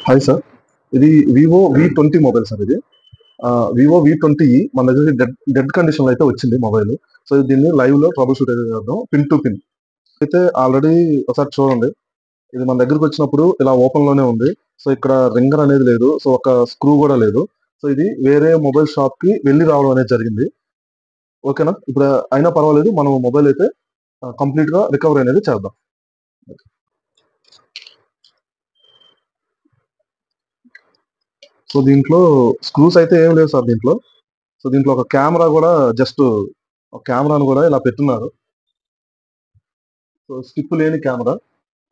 Hi sir. ఇది Vivo V20 mobile sir ఇది. Vivo V20 మన దగ్గర డెడ్ డెడ్ కండిషన్‌లో అయితే వచ్చింది మొబైల్. సో, దీన్ని లైవ్‌లో ట్రబుల్ షూట్ అయితే చేద్దాం. Pin to pin. అయితే ఆల్రెడీ ఒకసారి చూడండి. ఇది మన దగ్గరికొచ్చినప్పుడు ఇలా ఓపెన్‌లోనే ఉంది. సో, ఇక్కడ రింగర్ అనేది లేదు. సో, ఒక స్క్రూ గూడా లేదు. సో, ఇది వేరే మొబైల్ షాప్‌కి వెళ్లి రావడం అనేది జరిగింది. ఓకేనా? ఇప్పుడు అయినా పర్వాలేదు. మనం మొబైల్ అయితే కంప్లీట్‌గా రికవరీ అనేది చేద్దాం. సో, దీంట్లో స్క్రూస్ అయితే ఏమి లేవు సార్ దీంట్లో. సో, దీంట్లో ఒక కెమెరా గూడా జస్ట్ ఒక కెమెరాను గూడా ఇలా పెట్టున్నారు. సో, స్టిక్ లేని కెమెరా.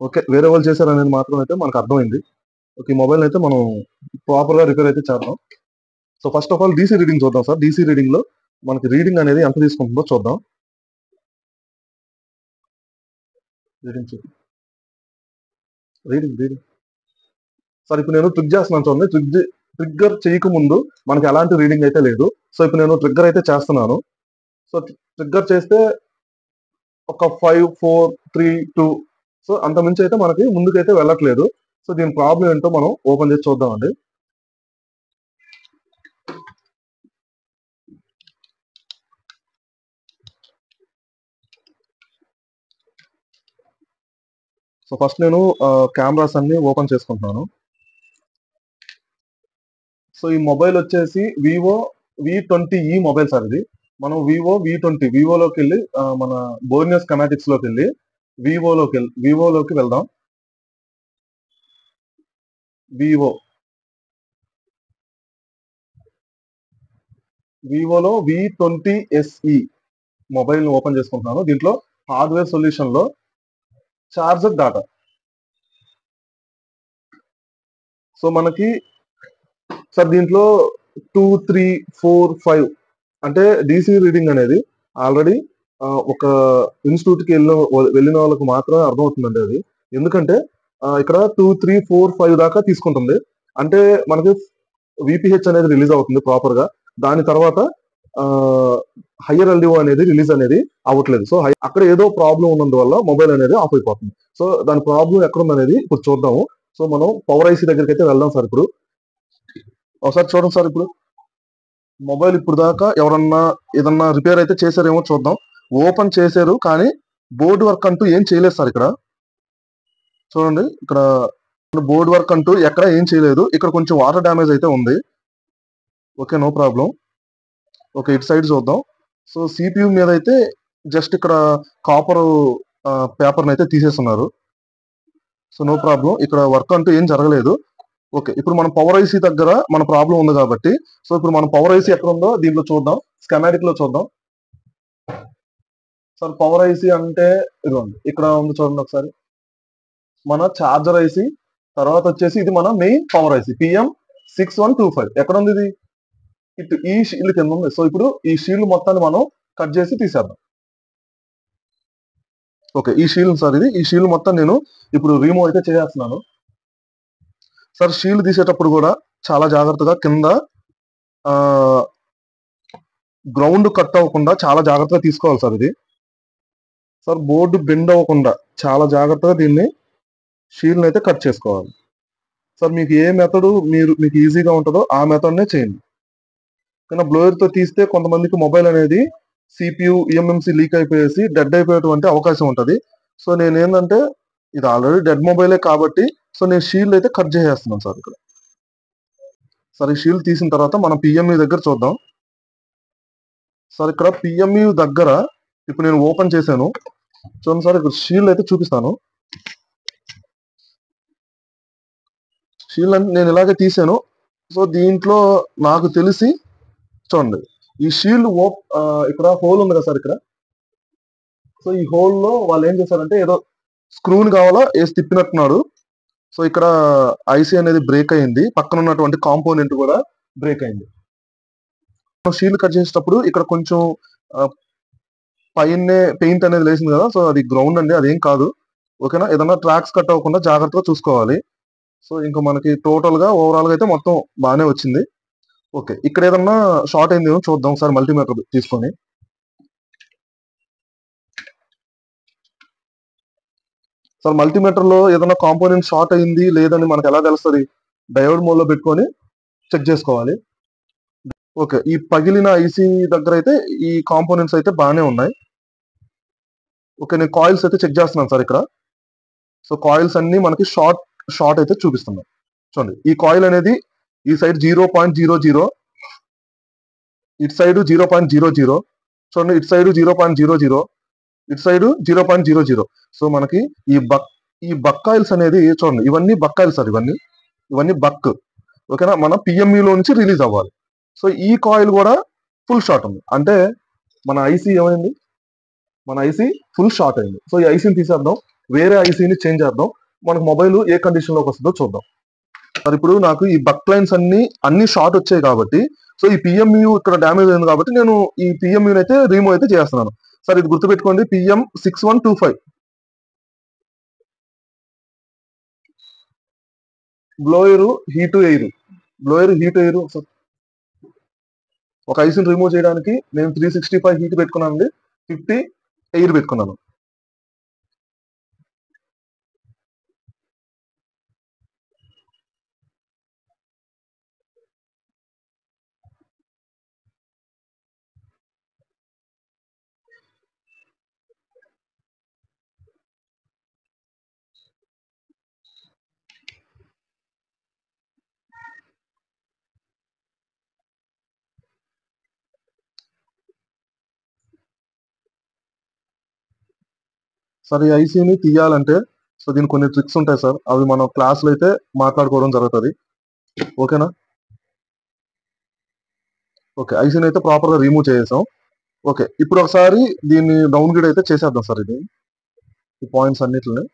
ఓకే. వేరే వాళ్ళు చేశారనేది మాత్రం అయితే మనకు అర్థమైంది. ఓకే. ఈ మొబైల్‌ని అయితే మనం ప్రాపర్‌గా రిపేర్ అయితే చేద్దాం. So, first of all DC reading చూద్దాం సార్. డీసీ రీడింగ్‌లో మనకి రీడింగ్ అనేది ఎంత తీసుకుంటుందో చూద్దాం. రీడింగ్ చూ రీడింగ్. సార్ ఇప్పుడు నేను ట్రిక్ చేస్తున్నాను చూడండి. ట్రిగ్గర్ చేయకముందు మనకి ఎలాంటి రీడింగ్ అయితే లేదు. సో, ఇప్పుడు నేను ట్రిగ్గర్ అయితే చేస్తున్నాను. సో, ట్రిగ్గర్ చేస్తే ఒక 5, 4, 3, 2 సో, అంతకుమించి అయితే మనకి ముందుకైతే వెళ్ళట్లేదు. సో, దీని ప్రాబ్లమ్ ఏంటో మనం ఓపెన్ చేసి చూద్దామండి. సో, ఫస్ట్ నేను కెమెరాస్ అన్ని ఓపెన్ చేసుకుంటున్నాను. సో, ఈ మొబైల్ వచ్చేసి వివో V20e మొబైల్ సార్ ఇది. మనం వివో V20 వివోలోకెళ్ళి మన బోర్నియో స్కీమాటిక్స్‌లోకెళ్ళి వివోలోకి వెళ్దాం. వివో వివోలో V20SE మొబైల్‌ని ఓపెన్ చేసుకుంటున్నాను. దీంట్లో హార్డ్‌వేర్ సొల్యూషన్‌లో చార్జర్ డాటా. సో, మనకి సార్ దీంట్లో 2, 3, 4, 5 అంటే డీసీ రీడింగ్ అనేది ఆల్రెడీ ఒక ఇన్‌స్టిట్యూట్‌కి వెళ్ళిన వాళ్ళకి మాత్రమే అర్థమవుతుందండి అది. ఎందుకంటే ఇక్కడ 2, 3, 4, 5 దాకా తీసుకుంటుంది. అంటే మనకి వీపీహెచ్ అనేది రిలీజ్ అవుతుంది ప్రాపర్‌గా. దాని తర్వాత ఆహ్, హైయర్ ఎల్‌డిఓ అనేది రిలీజ్ అనేది అవ్వట్లేదు. సో, అక్కడ ఏదో ప్రాబ్లమ్ ఉన్నందువల్ల మొబైల్ అనేది ఆఫ్ అయిపోతుంది. సో, దాని ప్రాబ్లమ్ ఎక్కడుందనేది ఇప్పుడు చూద్దాము. సో, మనం పవర్ ఐసీ దగ్గరికైతే వెళ్దాం సార్ ఇప్పుడు. ఒకసారి చూడండి సార్ ఇప్పుడు. మొబైల్ ఇప్పుడు దాకా ఎవరన్నా ఏదన్నా రిపేర్ అయితే చేశారేమో చూద్దాం. ఓపెన్ చేశారు కానీ బోర్డ్ వర్క్ అంటూ ఏం చేయలేదు సార్ ఇక్కడ. చూడండి ఇక్కడ బోర్డ్ వర్క్ అంటూ ఎక్కడ ఏం చేయలేదు. ఇక్కడ కొంచెం వాటర్ డ్యామేజ్ అయితే ఉంది. ఓకే. No problem. ఓకే. ఇటు సైడ్ చూద్దాం. సో, సీపీయూ మీద అయితే జస్ట్ ఇక్కడ కాపరు పేపర్‌నయితే తీసేసున్నారు. So, no problem. ఇక్కడ వర్క్ అంటూ ఏం జరగలేదు. ఓకే. ఇప్పుడు మనం పవర్ ఐసీ దగ్గర మన ప్రాబ్లమ్ ఉంది కాబట్టి, సో, ఇప్పుడు మనం పవర్ ఐసీ ఎక్కడుందో దీంట్లో చూద్దాం. స్కీమాటిక్‌లో చూద్దాం. సార్ పవర్ ఐసీ అంటే ఇదిగోండి. ఇక్కడ ఉంది చూడండి ఒకసారి. మన చార్జర్ ఐసీ తర్వాత వచ్చేసి ఇది మన మెయిన్ పవర్ ఐసీ PM6125 ఎక్కడుంది ఇది? ఇటు ఈ షీల్డ్ కింద ఉంది. సో, ఇప్పుడు ఈ షీల్డ్ మొత్తాన్ని మనం కట్ చేసి తీసేద్దాం. ఓకే. ఈ షీల్డ్ సార్ ఇది. ఈ షీల్డ్ మొత్తం నేను ఇప్పుడు రిమూవ్ అయితే చేసేస్తున్నాను. సార్ షీల్డ్ తీసేటప్పుడు కూడా చాలా జాగ్రత్తగా కింద ఆహ్, గ్రౌండ్ కట్ అవ్వకుండా చాలా జాగ్రత్తగా తీసుకోవాలి సార్ ఇది. సార్ బోర్డ్ బెండ్ అవ్వకుండా చాలా జాగ్రత్తగా దీన్ని షీల్డ్‌ని అయితే కట్ చేసుకోవాలి. సార్ మీకు ఏ మెథడ్ మీకు ఈజీగా ఉంటదో ఆ మెథడ్‌నే చేయండి. కానీ బ్లోయర్‌తో తీస్తే కొంతమందికి మొబైల్ అనేది సీపీయూ, ఈఎంఎంసీ లీక్ అయిపోయేసి డెడ్ అయిపోయేటువంటి అవకాశం ఉంటది. సో, నేనేందంటే ఇది ఆల్రెడీ డెడ్ మొబైలే కాబట్టి సో, నేను షీల్డ్ అయితే కట్ చేసేస్తున్నాను సార్ ఇక్కడ. సార్ ఈ షీల్డ్ తీసిన తర్వాత మనం పీఎంఈ దగ్గర చూద్దాం. సార్ ఇక్కడ పీఎంఈ దగ్గర ఇప్పుడు నేను ఓపెన్ చేశాను. చూడండి సార్ ఇక్కడ షీల్డ్ అయితే చూపిస్తాను. షీల్డ్ నేను ఇలాగే తీసాను. సో, దీంట్లో నాకు తెలిసి చూడండి. ఈ షీల్డ్ ఇక్కడ హోల్ ఉంది కదా సార్ ఇక్కడ. సో, ఈ హోల్‌లో వాళ్ళేం చేశారంటే ఏదో స్క్రూని కావాలా ఏసి తిప్పినట్టున్నాడు. సో, ఇక్కడ ఐసీ అనేది బ్రేక్ అయింది. పక్కన ఉన్నటువంటి కాంపోనెంట్ కూడా బ్రేక్ అయింది. షీల్డ్ కట్ చేసేటప్పుడు ఇక్కడ కొంచెం ఆహ్, పైన్నే పెయింట్ అనేది లేసింది కదా! సో, అది గ్రౌండ్ అండి. అదేం కాదు. ఓకేనా? ఏదన్నా ట్రాక్స్ కట్ అవ్వకుండా జాగ్రత్తగా చూసుకోవాలి. సో, ఇంక మనకి టోటల్‌గా ఓవరాల్‌గా అయితే మొత్తం బానే వచ్చింది. ఓకే. ఇక్కడ ఏదన్నా షార్ట్ అయిందేమో చూద్దాం ఒకసారి మల్టీమీటర్ తీసుకొని. సార్ మల్టీమీటర్‌లో ఏదన్నా కాంపోనెంట్ షార్ట్ అయింది లేదని మనకెలా తెలుస్తది? డయోడ్ మోడ్ లో పెట్టుకొని చెక్ చేసుకోవాలి. ఓకే, ఈ పగిలిన ఐసీ దగ్గర అయితే ఈ కాంపోనెంట్స్ అయితే బాగానే ఉన్నాయి. ఓకే, నేను కాయిల్స్ అయితే చెక్ చేస్తున్నాను సార్ ఇక్కడ. సో కాయిల్స్ అన్ని మనకి షార్ట్ అయితే చూపిస్తున్నాయి. చూడండి, ఈ కాయిల్ అనేది ఈ సైడ్ 0.00, ఇటు సైడ్ 0.00, చూడండి ఇటు సైడ్ 0.00, ఇటు సైడ్ 0.00. సో మనకి ఈ బక్కాయిల్స్ అనేది చూడండి, ఇవన్నీ బక్కాయిల్స్ సార్, ఇవన్నీ బక్. ఓకేనా, మన పిఎంఈలో నుంచి రిలీజ్ అవ్వాలి. సో ఈ కాయిల్ కూడా ఫుల్ షార్ట్ ఉంది, అంటే మన ఐసీ ఏమైంది, మన ఐసీ ఫుల్ షార్ట్ అయింది. సో ఈ ఐసీని తీసేద్దాం, వేరే ఐసీని చేంజ్ చేద్దాం, మనకు మొబైల్ ఏ కండిషన్ లోకి వస్తుందో చూద్దాం. సార్ ఇప్పుడు నాకు ఈ బక్ లైన్స్ అన్ని షార్ట్ వచ్చాయి కాబట్టి, సో ఈ పిఎంయూ ఇక్కడ డ్యామేజ్ అయింది కాబట్టి నేను ఈ పిఎంయూని అయితే రిమూవ్ అయితే చేస్తున్నాను. సార్ ఇది గుర్తుపెట్టుకోండి, PM6125 blower heat air. Sir ఒక ఐసీని రిమూవ్ చేయడానికి నేను 365 హీట్ పెట్టుకున్నాను అండి, 50 ఎయిర్ పెట్టుకున్నాను. సార్ ఈ ఐసీని తీయాలంటే సో దీనికి కొన్ని ట్రిక్స్ ఉంటాయి సార్, అవి మనం క్లాస్లో అయితే మాట్లాడుకోవడం జరుగుతుంది. ఓకేనా, ఓకే, ఐసీని అయితే ప్రాపర్ గా రిమూవ్ చేసేసాం. ఓకే, ఇప్పుడు ఒకసారి దీన్ని డౌన్ గ్రేడ్ అయితే చేసేద్దాం సార్, ఈ పాయింట్స్ అన్నిటిని.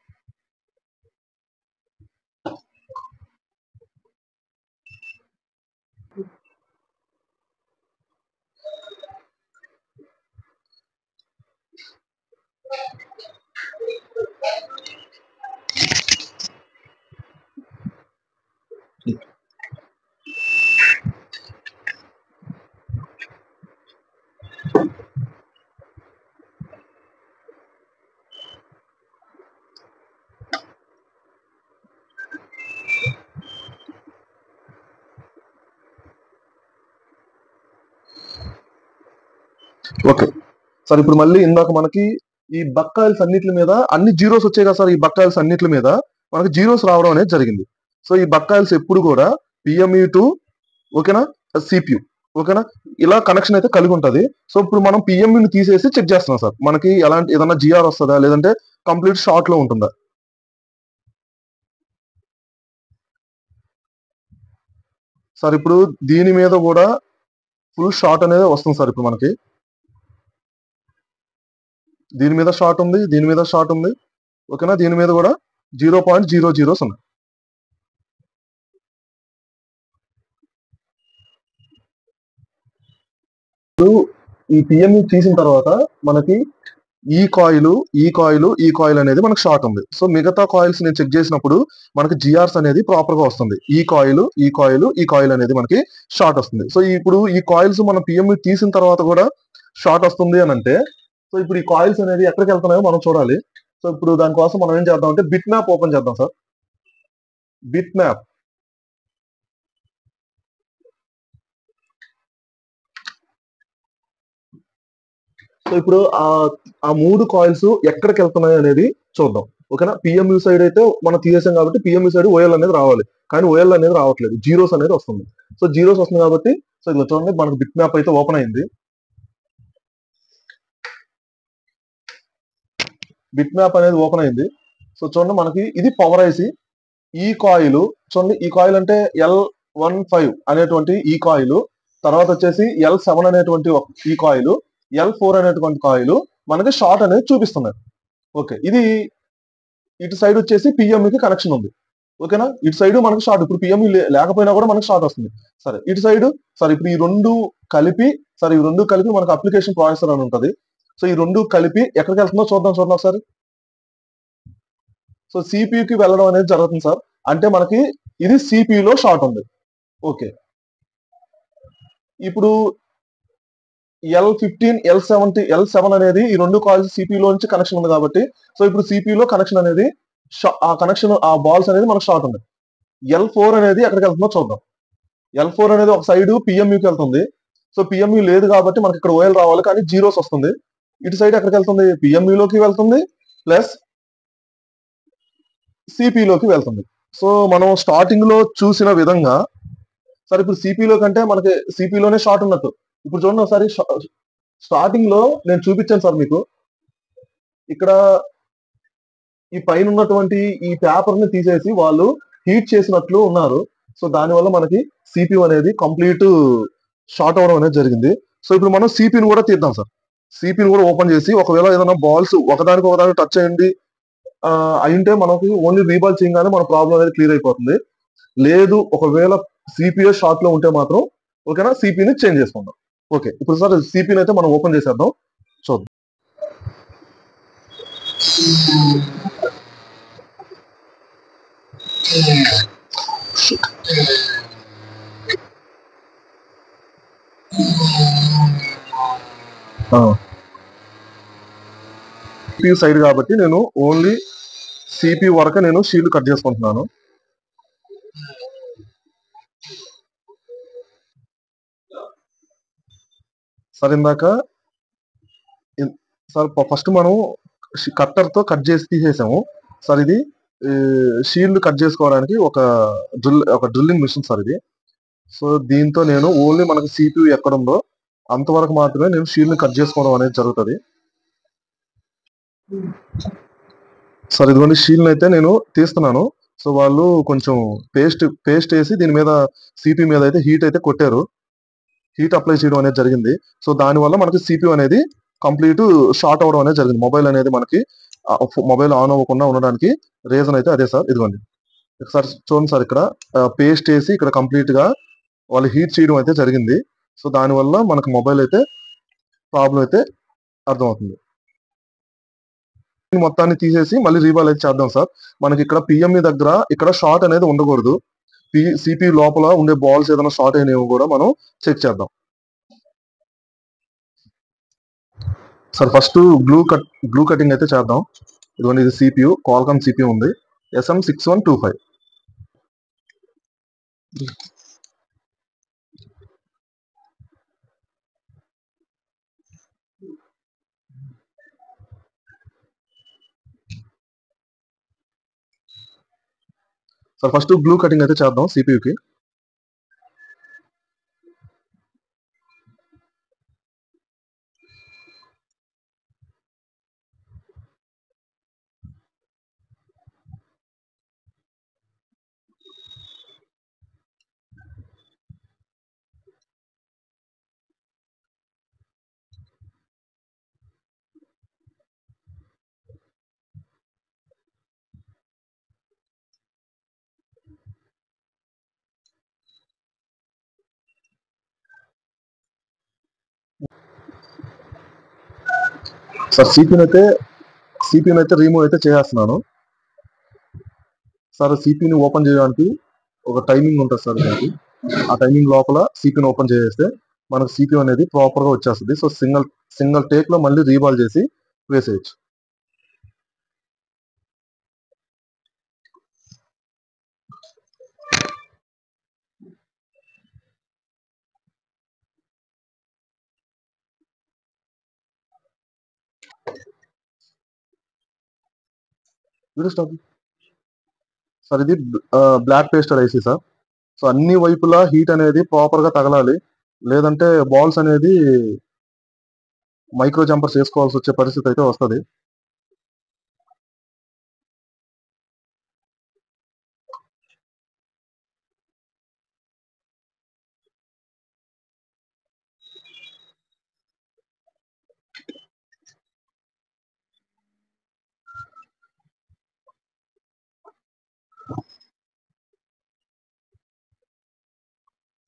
ఓకే సార్, ఇప్పుడు మళ్ళీ ఇందాక మనకి ఈ బక్కాయిల్స్ అన్నిటి మీద అన్ని జీరోస్ వచ్చాయి కదా సార్, ఈ బక్కాయిల్స్ అన్నిటి మీద మనకి జీరోస్ రావడం అనేది జరిగింది. సో ఈ బక్కాయిల్స్ ఎప్పుడు కూడా పిఎంఈ టు ఓకేనా సిపియు ఓకేనా ఇలా కనెక్షన్ అయితే కలిగి ఉంటది. సో ఇప్పుడు మనం పిఎంఈని తీసేసి చెక్ చేస్తున్నాం సార్, మనకి ఎలాంటి ఏదన్నా జిఆర్ వస్తుందా లేదంటే కంప్లీట్ షార్ట్ లో ఉంటుందా. సార్ ఇప్పుడు దీని మీద కూడా ఫుల్ షార్ట్ అనేది వస్తుంది సార్. ఇప్పుడు మనకి దీని మీద షార్ట్ ఉంది, దీని మీద షార్ట్ ఉంది, ఓకేనా, దీని మీద కూడా 0.00 ఉన్నాయి. ఈ పిఎంఈ తీసిన తర్వాత మనకి ఈ కాయిల్ అనేది మనకు షార్ట్ ఉంది. సో మిగతా కాయిల్స్ నేను చెక్ చేసినప్పుడు మనకి జిఆర్స్ అనేది ప్రాపర్ గా వస్తుంది. ఈ కాయిల్ అనేది మనకి షార్ట్ వస్తుంది. సో ఇప్పుడు ఈ కాయిల్స్ మనం పిఎంఈ తీసిన తర్వాత కూడా షార్ట్ వస్తుంది అని అంటే, సో ఇప్పుడు ఈ కాయిల్స్ అనేది ఎక్కడికి వెళ్తున్నాయో మనం చూడాలి. సో ఇప్పుడు దానికోసం మనం ఏం చేద్దాం అంటే బిట్ మ్యాప్ ఓపెన్ చేద్దాం సార్. బిట్ మ్యాప్, సో ఇప్పుడు ఆ మూడు కాయిల్స్ ఎక్కడికి వెళ్తున్నాయి అనేది చూద్దాం. ఓకేనా, పిఎంయూ సైడ్ అయితే మనం తీసేసాం కాబట్టి పిఎంయూ సైడ్ ఓఎల్ అనేది రావాలి, కానీ ఓఎల్ అనేది రావట్లేదు, జీరోస్ అనేది వస్తుంది. సో జీరోస్ వస్తుంది కాబట్టి సో ఇలా చూడండి మనకు బిట్ మ్యాప్ అయితే ఓపెన్ అయింది. బిట్ మ్యాప్ అనేది ఓపెన్ అయింది. సో చూడండి మనకి ఇది పవర్ ఐసి. ఈ కాయిల్ చూడండి, ఈ కాయిల్ అంటే L15 అనేటువంటి ఈ కాయిల్, తర్వాత వచ్చేసి L7 అనేటువంటి ఈ కాయిల్, L4 అనేటువంటి కాయిల్ మనకి షార్ట్ అనేది చూపిస్తున్నాయి. ఓకే, ఇది ఇటు సైడ్ వచ్చేసి పిఎంఈకి కనెక్షన్ ఉంది. ఓకేనా, ఇటు సైడ్ మనకి షార్ట్, ఇప్పుడు పిఎంఈ లేకపోయినా కూడా మనకి షార్ట్ వస్తుంది. సరే ఇటు సైడ్, సరే ఇప్పుడు ఈ రెండు కలిపి మనకి అప్లికేషన్ ప్రాసెసర్ అని ఉంటుంది. సో ఈ రెండు కలిపి ఎక్కడికి వెళ్తుందో చూద్దాం ఒకసారి. సో సిపియుకి వెళ్ళడం అనేది జరుగుతుంది సార్, అంటే మనకి ఇది సిపియులో షార్ట్ ఉంది. ఓకే, ఇప్పుడు L15 L7 అనేది ఈ రెండు కాయిల్స్ సిపియులో నుంచి కనెక్షన్ ఉంది కాబట్టి, సో ఇప్పుడు సిపియులో కనెక్షన్ అనేది ఆ బాల్స్ అనేది మనకు షార్ట్ ఉంది. L4 అనేది ఎక్కడికి వెళ్తుందో చూద్దాం. L4 అనేది ఒక సైడ్ పిఎంయుకి వెళ్తుంది. సో పిఎంయు లేదు కాబట్టి మనకి ఇక్కడ ఓఎల్ రావాలి, కానీ జీరోస్ వస్తుంది. ఇటు సైడ్ ఎక్కడికి వెళ్తుంది? పిఎంయులోకి వెళ్తుంది ప్లస్ సిపిలోకి వెళ్తుంది. సో మనం స్టార్టింగ్ లో చూసిన విధంగా, సరే ఇప్పుడు సిపిలో కంటే మనకి సిపిలోనే షార్ట్ ఉన్నట్టు. ఇప్పుడు చూడండి ఒకసారి, స్టార్టింగ్ లో నేను చూపించాను సార్ మీకు. ఇక్కడ ఈ పైన ఉన్నటువంటి ఈ పేపర్ ని తీసేసి వాళ్ళు హీట్ చేసినట్లు ఉన్నారు. సో దానివల్ల మనకి సిపియు అనేది కంప్లీట్ షార్ట్ అవడం అనేది జరిగింది. సో ఇప్పుడు మనం సిపిని కూడా తీద్దాం సార్. సిపిని కూడా ఓపెన్ చేసి, ఒకవేళ ఏదైనా బాల్స్ ఒకదానికి ఒకదానికి టచ్ అయ్యింది అయింటే మనకి ఓన్లీ రీబాల్ చేయగానే మన ప్రాబ్లం అనేది క్లియర్ అయిపోతుంది. లేదు ఒకవేళ సిపిఎస్ షార్ట్ లో ఉంటే మాత్రం ఓకేనా, సిపిని చేంజ్ చేసుకుందాం. ఓకే, ఇప్పుడు సార్ సిపిని అయితే మనం ఓపెన్ చేసేద్దాం, చూద్దాం. సిపియు సైడ్ కాబట్టి నేను ఓన్లీ సిపియు వరకు నేను షీల్డ్ కట్ చేసుకుంటున్నాను. సార్ ఇందాక సార్ ఫస్ట్ మనం కట్టర్ తో కట్ చేసి తీసేసాము సార్. ఇది షీల్డ్ కట్ చేసుకోవడానికి ఒక డ్రిల్లింగ్ మిషన్ సార్ ఇది. సో దీంతో నేను ఓన్లీ మనకి సిపియు ఎక్కడ ఉందో అంతవరకు మాత్రమే నేను షీల్డ్ కట్ చేసుకోవడం అనేది జరుగుతుంది సార్. ఇదిగోండి షీల్డ్ అయితే నేను తీస్తున్నాను. సో వాళ్ళు కొంచెం పేస్ట్ వేసి దీని మీద సిపి మీద అయితే హీట్ అయితే కొట్టారు, హీట్ అప్లై చేయడం అనేది జరిగింది. సో దానివల్ల మనకి సిపియు అనేది కంప్లీట్ షార్ట్ అవడం అనేది జరిగింది. మొబైల్ అనేది మనకి మొబైల్ ఆన్ అవ్వకుండా ఉండడానికి రీజన్ అయితే అదే సార్. ఇదిగోండి సార్, చూడండి సార్, ఇక్కడ పేస్ట్ వేసి ఇక్కడ కంప్లీట్ గా వాళ్ళు హీట్ చేయడం అయితే జరిగింది. సో దానివల్ల మనకు మొబైల్ అయితే ప్రాబ్లం అయితే అర్థమవుతుంది. మొత్తాన్ని తీసేసి మళ్ళీ రీబాల్ అయితే చేద్దాం సార్. మనకి ఇక్కడ పిఎంఈ దగ్గర ఇక్కడ షార్ట్ అనేది ఉండకూడదు. సిపి లోపల ఉండే బాల్స్ ఏదైనా షార్ట్ అయినవి కూడా మనం చెక్ చేద్దాం సార్. ఫస్ట్ గ్లూ కటింగ్ అయితే చేద్దాం. ఇదిగోండి ఇది సిపియు, క్వాల్కామ్ సిపియు ఉంది, SM6125. Sir first glue cutting అయితే చేద్దాం సిపియుకి. సార్ సిపిని అయితే రిమూవ్ అయితే చేసేస్తున్నాను సార్. సిపిని ఓపెన్ చేయడానికి ఒక టైమింగ్ ఉంటుంది సార్ దానికి. ఆ టైమింగ్ లోపల సిపిని ఓపెన్ చేసేస్తే మనకు సిపియు అనేది ప్రాపర్ గా వచ్చేస్తుంది. సో సింగిల్ టేక్ లో మళ్ళీ రీబాల్ చేసి వేసేయచ్చు. సార్ ఇది బ్లాక్ పేస్టర్ ఐసి సార్. సో అన్ని వైపులా హీట్ అనేది ప్రాపర్ గా తగలాలి, లేదంటే బాల్స్ అనేది మైక్రో జంపర్స్ వేసుకోవాల్సి వచ్చే పరిస్థితి అయితే వస్తుంది.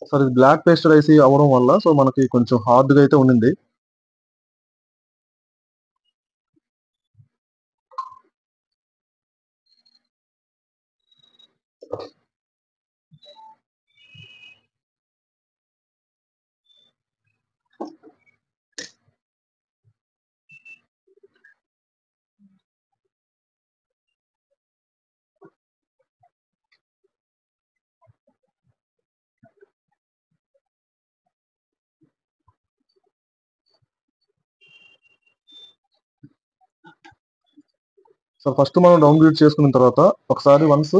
సార్ ఇది బ్లాక్ పేస్టర్ ఐసి అవడం వల్ల సో మనకి కొంచెం హార్డ్ గా అయితే ఉండింది. సో ఫస్ట్ మనం డౌన్లోడ్ చేసుకున్న తర్వాత ఒకసారి వన్స్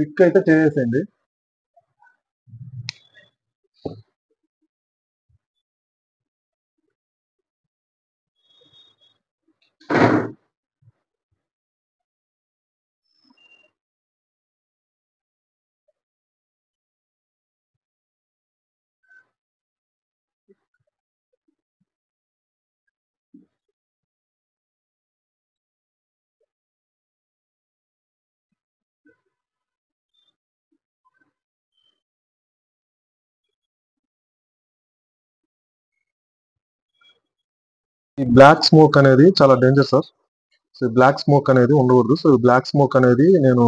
విక్ అయితే చేసేయండి. ఈ బ్లాక్ స్మోక్ అనేది చాలా డేంజర్ సార్. సో ఈ బ్లాక్ స్మోక్ అనేది ఉండకూడదు. సో ఈ బ్లాక్ స్మోక్ అనేది నేను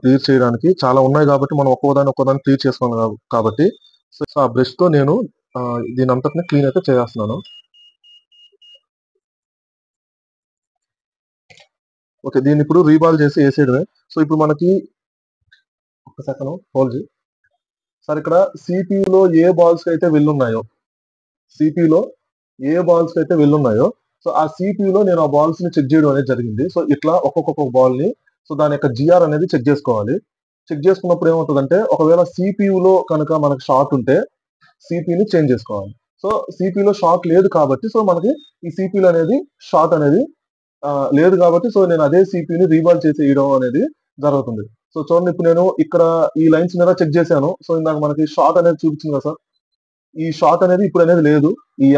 క్లియర్ చేయడానికి చాలా ఉన్నాయి కాబట్టి మనం ఒక్కోదాన్ని క్లియర్ చేసుకోవాలి కాబట్టి సో ఆ బ్రష్ తో నేను దీని అంతటిని క్లీన్ అయితే చేస్తున్నాను. ఓకే, దీన్ని ఇప్పుడు రీబాల్ చేసి వేసేయడమే. సో ఇప్పుడు మనకి ఒక సెకండ్ హోల్డ్ చేయి సార్. ఇక్కడ సిపియులో ఏ బాల్స్ అయితే వెళ్ళున్నాయో సిపియులో ఏ బాల్స్ అయితే వెళ్ళున్నాయో సో ఆ సిపియులో నేను ఆ బాల్స్ ని చెక్ చేయడం అనేది జరిగింది. సో ఇట్లా ఒక్కొక్క బాల్ ని సో దాని యొక్క జిఆర్ అనేది చెక్ చేసుకోవాలి. చెక్ చేసుకున్నప్పుడు ఏమవుతుందంటే ఒకవేళ సిపియులో కనుక మనకు షార్ట్ ఉంటే సిపిని చేంజ్ చేసుకోవాలి. సో సిపిలో షార్ట్ లేదు కాబట్టి సో మనకి ఈ సిపిలు అనేది షార్ట్ అనేది లేదు కాబట్టి సో నేను అదే సిపిని రీబాల్ చేసి వేయడం అనేది జరుగుతుంది. సో చూడండి, ఇప్పుడు నేను ఇక్కడ ఈ లైన్స్ మీద చెక్ చేశాను. సో ఇందాక మనకి షార్ట్ అనేది చూపించింది కదా సార్. ఈ షార్ట్ అనేది ఇప్పుడు అనేది లేదు. ఈ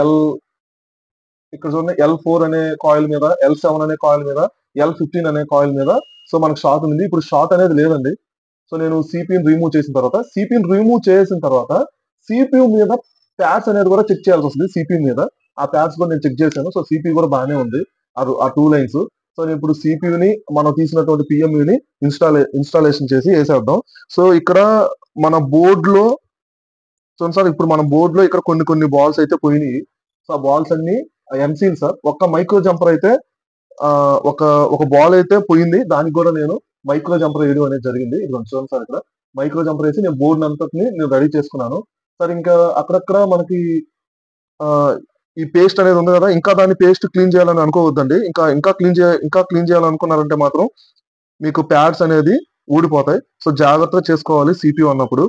ఇక్కడ చూడండి L4 అనే కాయిల్ మీద, L7 అనే కాయిల్ మీద, L15 అనే కాయిల్ మీద సో మనకు షార్ట్ ఉంది. ఇప్పుడు షార్ట్ అనేది లేదండి. సో నేను సిపిని రిమూవ్ చేసిన తర్వాత సిపియు మీద ప్యాచ్ అనేది కూడా చెక్ చేయాల్సి వస్తుంది. సిపియు మీద ఆ ప్యాచ్ కూడా నేను చెక్ చేశాను. సో సిపియు కూడా బాగానే ఉంది, ఆ టూ లైన్స్. సో నేను ఇప్పుడు సిపియుని మనం తీసినటువంటి పిఎంయుని ఇన్స్టాలేషన్ చేసి వేసేద్దాం. సో ఇక్కడ మన బోర్డ్ లో చూడండి సార్, ఇప్పుడు మన బోర్డ్ లో ఇక్కడ కొన్ని బాల్స్ అయితే పోయినాయి. సో ఆ బాల్స్ అన్ని ఎంసీల్ సార్. ఒక్క మైక్రో జంపర్ అయితే ఆ, ఒక ఒక బాల్ అయితే పోయింది. దానికి కూడా నేను మైక్రో జంపర్ వేయడం అనేది జరిగింది. ఇది చూడండి సార్, ఇక్కడ మైక్రో జంపర్ వేసి నేను బోర్డు అంతటిని నేను రెడీ చేసుకున్నాను సార్. ఇంకా అక్కడక్కడ మనకి ఆ, ఈ పేస్ట్ అనేది ఉంది కదా, ఇంకా దాన్ని పేస్ట్ క్లీన్ చేయాలని అనుకోవద్దండి. ఇంకా క్లీన్ చేయాలనుకున్నారంటే మాత్రం మీకు ప్యాడ్స్ అనేది ఊడిపోతాయి. సో జాగ్రత్తగా చేసుకోవాలి సిపియు అన్నప్పుడు.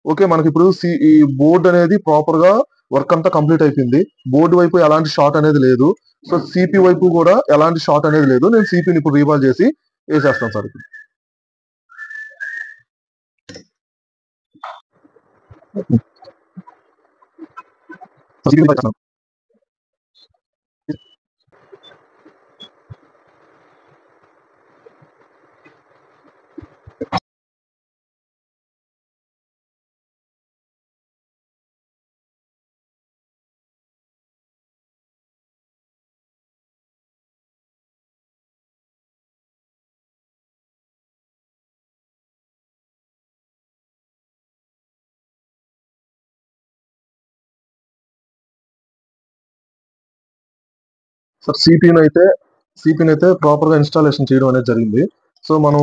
ఓకే, మనకి ఇప్పుడు ఈ బోర్డు అనేది ప్రాపర్ గా వర్క్ అంతా కంప్లీట్ అయిపోయింది. బోర్డు వైపు ఎలాంటి షార్ట్ అనేది లేదు. సో సిపి వైపు కూడా ఎలాంటి షార్ట్ అనేది లేదు. నేను సిపిని ఇప్పుడు రీబాల్ చేసి వేసేస్తాను సార్. ఇప్పుడు సార్ సిపిని అయితే ప్రాపర్ గా ఇన్స్టాలేషన్ చేయడం అనేది జరిగింది. సో మనం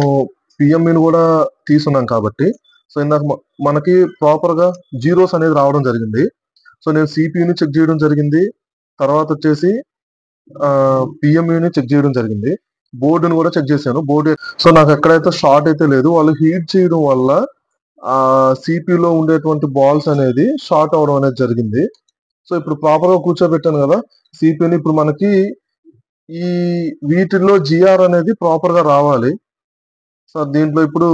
పిఎంఈని కూడా తీసున్నాం కాబట్టి సో ఇందాక మనకి ప్రాపర్ గా జీరోస్ అనేది రావడం జరిగింది. సో నేను సిపియుని చెక్ చేయడం జరిగింది. తర్వాత వచ్చేసి పిఎంయుని చెక్ చేయడం జరిగింది. బోర్డుని కూడా చెక్ చేశాను. సో నాకు ఎక్కడైతే షార్ట్ అయితే లేదు. వాళ్ళు హీట్ చేయడం వల్ల ఆ సిపిలో ఉండేటువంటి బాల్స్ అనేది షార్ట్ అవడం అనేది జరిగింది. సో ఇప్పుడు ప్రాపర్ గా కూర్చోబెట్టాను కదా సిపిని. ఇప్పుడు మనకి ఈ వీటిల్లో జిఆర్ అనేది ప్రాపర్ గా రావాలి. సో దీంట్లో ఇప్పుడు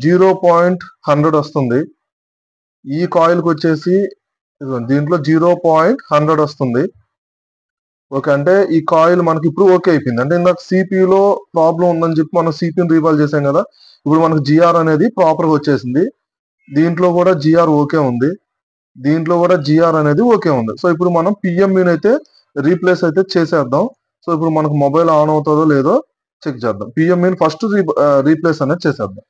0.100 వస్తుంది. ఈ కాయిల్ కి వచ్చేసి దీంట్లో 0.100 వస్తుంది. ఓకే, అంటే ఈ కాయిల్ మనకి ఇప్పుడు ఓకే అయిపోయింది. అంటే ఇందాక సిపియులో ప్రాబ్లం ఉందని చెప్పి మనం సిపిని రీబాల్ చేసాం కదా. ఇప్పుడు మనకు జిఆర్ అనేది ప్రాపర్ గా వచ్చేసింది. దీంట్లో కూడా జిఆర్ ఓకే ఉంది. దీంట్లో కూడా జిఆర్ అనేది ఓకే ఉంది. సో ఇప్పుడు మనం పిఎంయుని అయితే రీప్లేస్ అయితే చేసేద్దాం. సో ఇప్పుడు మనకు మొబైల్ ఆన్ అవుతుందో లేదో చెక్ చేద్దాం. పిఎంయుని ఫస్ట్ రీప్లేస్ అనేది చేసేద్దాం.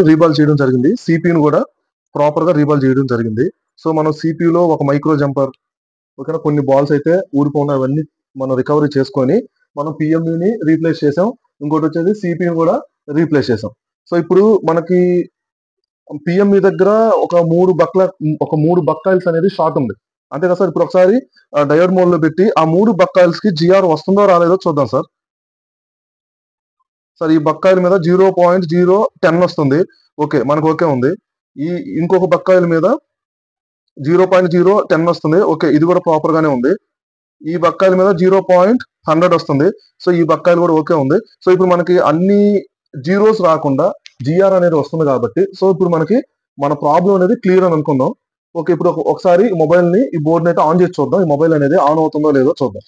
రీబాల్ చేయడం జరిగింది, సిపిని కూడా ప్రాపర్ గా రీబాల్ చేయడం జరిగింది. సో మనం సిపిలో ఒక మైక్రో జంపర్, ఓకేనా, కొన్ని బాల్స్ అయితే ఊడిపోయిన అవన్నీ మనం రికవరీ చేసుకొని మనం పిఎంఈని రీప్లేస్ చేసాం. ఇంకోటి వచ్చేసి సిపిని కూడా రీప్లేస్ చేసాం. సో ఇప్పుడు మనకి పిఎంఈ దగ్గర ఒక మూడు బక్కాయిల్స్ అనేది షార్ట్ ఉంది అంతే కదా సార్. ఇప్పుడు ఒకసారి డయోడ్ మోడ్ లో పెట్టి ఆ 3 బక్కాయిల్స్ కి జిఆర్ వస్తుందో రాలేదో చూద్దాం సార్. సార్ ఈ బక్కాయిల మీద 0.010 వస్తుంది, ఓకే, మనకు ఓకే ఉంది. ఈ ఇంకొక బక్కాయిల మీద 0.010 వస్తుంది, ఓకే, ఇది కూడా ప్రాపర్ గానే ఉంది. ఈ బక్కాయిల మీద 0.100 వస్తుంది, సో ఈ బక్కాయిలు కూడా ఓకే ఉంది. సో ఇప్పుడు మనకి అన్ని జీరోస్ రాకుండా జిఆర్ అనేది వస్తుంది కాబట్టి, సో ఇప్పుడు మనకి మన ప్రాబ్లం అనేది క్లియర్ అని అనుకుందాం. ఓకే, ఇప్పుడు ఒకసారి మొబైల్ ని, ఈ బోర్డ్ ని అయితే ఆన్ చేసి చూద్దాం, ఈ మొబైల్ అనేది ఆన్ అవుతుందో లేదో చూద్దాం.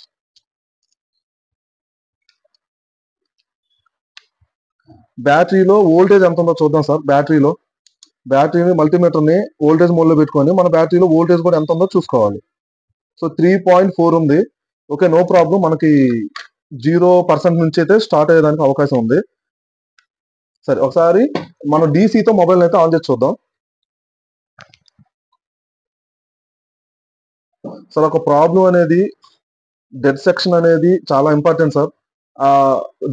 బ్యాటరీలో వోల్టేజ్ ఎంత ఉందో చూద్దాం సార్. బ్యాటరీని మల్టీమీటర్ ని వోల్టేజ్ మోడ్ లో పెట్టుకొని మన బ్యాటరీలో వోల్టేజ్ కూడా ఎంత ఉందో చూసుకోవాలి. సో 3.4 ఉంది, ఓకే, నో ప్రాబ్లం. మనకి 0% నుంచి అయితే స్టార్ట్ అయ్యేదానికి అవకాశం ఉంది. సరే, ఒకసారి మనం డీసీతో మొబైల్ అయితే ఆన్ చేసి చూద్దాం. సార్ ఒక ప్రాబ్లం అనేది, డెడ్ సెక్షన్ అనేది చాలా ఇంపార్టెంట్ సార్. ఆ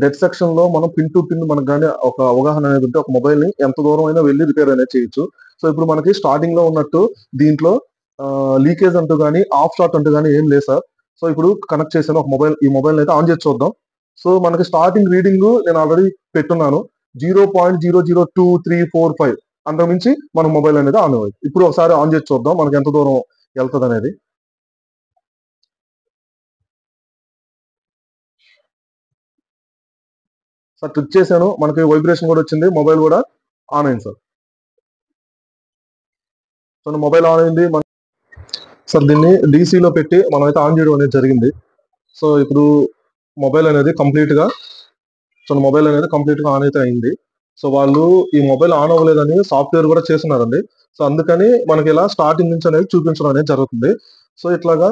డెడ్ సెక్షన్ లో మనం పిన్ టు పిన్ మనకు కానీ ఒక అవగాహన అనేది ఉంటే ఒక మొబైల్ ని ఎంత దూరం అయినా వెళ్ళి రిపేర్ అనేది చేయొచ్చు. సో ఇప్పుడు మనకి స్టార్టింగ్ లో ఉన్నట్టు దీంట్లో లీకేజ్ అంటూ కానీ ఆఫ్ షాట్ అంటూ కానీ ఏం లేదు సార్. సో ఇప్పుడు కనెక్ట్ చేసాను ఒక మొబైల్, ఈ మొబైల్ అయితే ఆన్ చేసి చూద్దాం. సో మనకి స్టార్టింగ్ రీడింగ్ నేను ఆల్రెడీ పెట్టున్నాను, 0.00235, అంతకుమించి మన మొబైల్ అనేది ఆన్ అవ్వదు. ఇప్పుడు ఒకసారి ఆన్ చేసి చూద్దాం మనకి ఎంత దూరం వెళ్తుంది అనేది. సార్ క్లిక్ చేశాను, మనకి వైబ్రేషన్ కూడా వచ్చింది, మొబైల్ కూడా ఆన్ అయింది సార్. సో మొబైల్ ఆన్ అయింది సార్. దీన్ని డీసీలో పెట్టి మనం అయితే ఆన్ చేయడం అనేది జరిగింది. సో ఇప్పుడు మొబైల్ అనేది కంప్లీట్ గా ఆన్ అయితే అయింది. సో వాళ్ళు ఈ మొబైల్ ఆన్ అవ్వలేదని సాఫ్ట్వేర్ కూడా చేస్తున్నారండి. సో అందుకని మనకి ఇలా స్టార్టింగ్ నుంచి అనేది చూపించడం అనేది జరుగుతుంది. సో ఇట్లాగా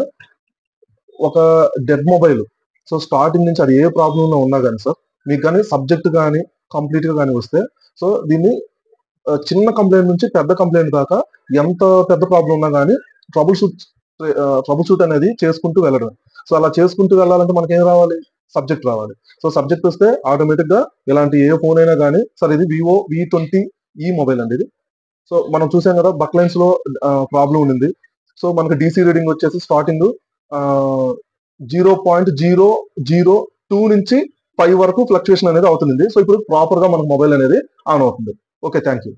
ఒక డెడ్ మొబైల్, సో స్టార్టింగ్ నుంచి అది ఏ ప్రాబ్లం ఉన్నా కానీ సార్, మీకు కానీ సబ్జెక్ట్ కానీ కంప్లీట్ గా కానీ వస్తే, సో దీన్ని చిన్న కంప్లైంట్ నుంచి పెద్ద కంప్లైంట్ దాకా ఎంత పెద్ద ప్రాబ్లం ఉన్నా కానీ ట్రబుల్ షూట్ అనేది చేసుకుంటూ వెళ్ళడం. సో అలా చేసుకుంటూ వెళ్ళాలంటే మనకి ఏం రావాలి, సబ్జెక్ట్ రావాలి. సో సబ్జెక్ట్ వస్తే ఆటోమేటిక్ గా ఇలాంటి ఏ ఫోన్ అయినా కానీ, సార్ ఇది వివో V20e మొబైల్ అండి ఇది. సో మనం చూసాం కదా బక్లైన్స్ లో ప్రాబ్లం ఉంది. సో మనకి డీసీ రీడింగ్ వచ్చేసి స్టార్టింగ్ 0.002 నుంచి 5 వరకు ఫ్లక్చుయేషన్ అనేది అవుతుంది. సో ఇప్పుడు ప్రాపర్ గా మనకు మొబైల్ అనేది ఆన్ అవుతుంది. Okay, thank you.